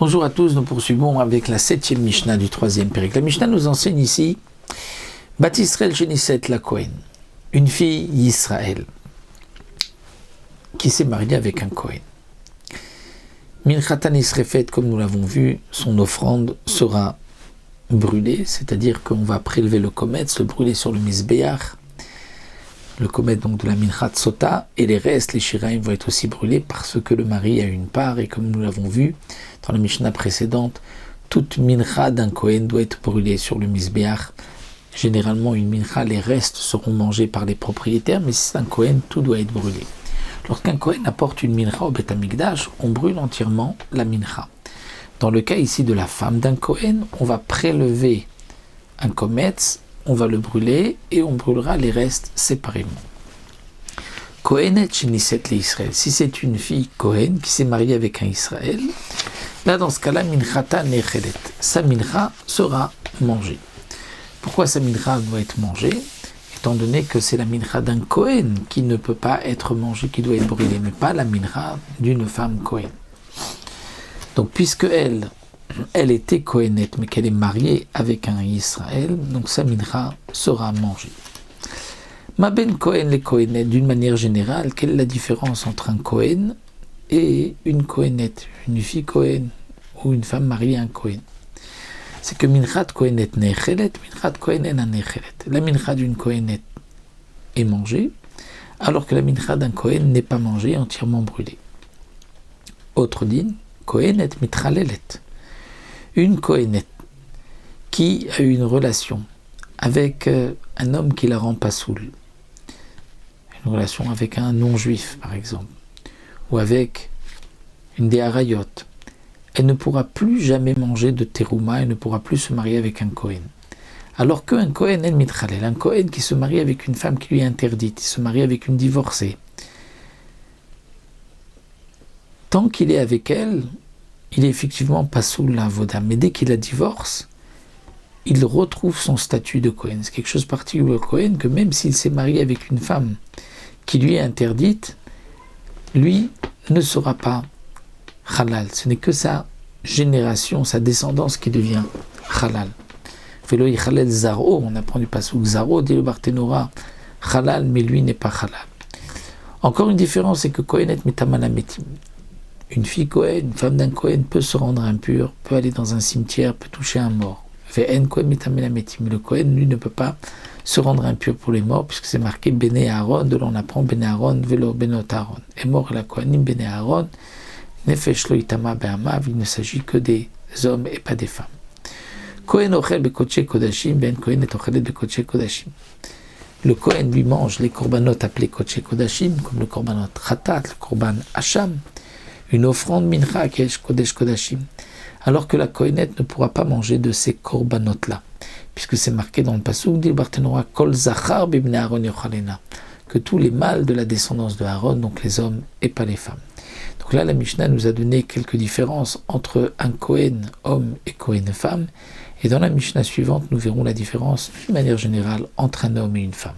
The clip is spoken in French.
Bonjour à tous, nous poursuivons avec la 7e Mishnah du 3e Pérec. La Mishnah nous enseigne ici Bat Yisrael Shenisset la Kohen, une fille d'Israël qui s'est mariée avec un Kohen. Minchatan Isrefet, comme nous l'avons vu, son offrande sera brûlée, c'est-à-dire qu'on va prélever le kometz, le brûler sur le Mizbeach, le kometz donc de la Minchat Sota, et les restes, les shiraim, vont être aussi brûlés parce que le mari a une part, et comme nous l'avons vu dans la Mishnah précédente, toute mincha d'un Kohen doit être brûlée sur le Mizbeach. Généralement, une mincha, les restes seront mangés par les propriétaires, mais si c'est un Kohen, tout doit être brûlé. Lorsqu'un Kohen apporte une mincha au Beth Amikdash, on brûle entièrement la mincha. Dans le cas ici de la femme d'un Kohen, on va prélever un kometz, on va le brûler et on brûlera les restes séparément. Kohenet Shenisset le Israël. Si c'est une fille Kohen qui s'est mariée avec un Israël, là dans ce cas-là, minchata nechelet. Sa mincha sera mangée. Pourquoi sa mincha doit être mangée? Étant donné que c'est la mincha d'un Kohen qui ne peut pas être mangée, qui doit être brûlée, mais pas la mincha d'une femme Kohen. Donc puisque elle était Kohenet, mais qu'elle est mariée avec un Israël, donc sa mincha sera mangée. Ma ben Kohen les Kohenet, d'une manière générale, quelle est la différence entre un Kohen et une Kohenet, une fille Kohen ou une femme mariée à un Kohen? C'est que minchat Kohenet nechelet, minchat Kohen en nechelet. La mincha d'une Kohenet est mangée, alors que la mincha d'un Kohen n'est pas mangée, entièrement brûlée. Autre dîne, Kohenet mitralelet. Une Kohenet qui a eu une relation avec un homme qui la rend pas saoule, une relation avec un non-juif par exemple, ou avec une déharayot, elle ne pourra plus jamais manger de terouma, elle ne pourra plus se marier avec un Kohen. Alors qu'un Kohen el mitralel, un Kohen qui se marie avec une femme qui lui est interdite, il se marie avec une divorcée, tant qu'il est avec elle, il est effectivement pas sous la voda, mais dès qu'il la divorce, il retrouve son statut de Kohen. C'est quelque chose de particulier au Kohen, que même s'il s'est marié avec une femme qui lui est interdite, lui ne sera pas halal. Ce n'est que sa génération, sa descendance qui devient halal. Velo yichalel zaro, on apprend du pasuk zaro, dit le Barthénora, halal, mais lui n'est pas halal. Encore une différence, c'est que Kohenet mitamana metim. Une fille Kohen, une femme d'un Kohen peut se rendre impure, peut aller dans un cimetière, peut toucher un mort. Mais le Kohen, lui, ne peut pas se rendre impur pour les morts, puisque c'est marqué Bene Aaron, de là on apprend Bene Aaron, Velo Benot Aaron. Est mort la Kohanim Bene Aaron, Nefesh lo itama be'amav, il ne s'agit que des hommes et pas des femmes. Kohen ochel bekoche kodashim, ben Kohen et ochelet bekoche kodashim. Le Kohen lui mange les korbanot appelés koche kodashim, comme le korbanot khatat, le korban hacham, une offrande mincha kesh kodesh kodashim, alors que la Kohenet ne pourra pas manger de ces korbanot-là, puisque c'est marqué dans le pasuk, dit le Barthénora, kol zachar bibne Aaron yochalena, que tous les mâles de la descendance de Aaron, donc les hommes et pas les femmes. Donc là, la Mishnah nous a donné quelques différences entre un Kohen homme et Kohen femme, et dans la Mishnah suivante, nous verrons la différence, d'une manière générale, entre un homme et une femme.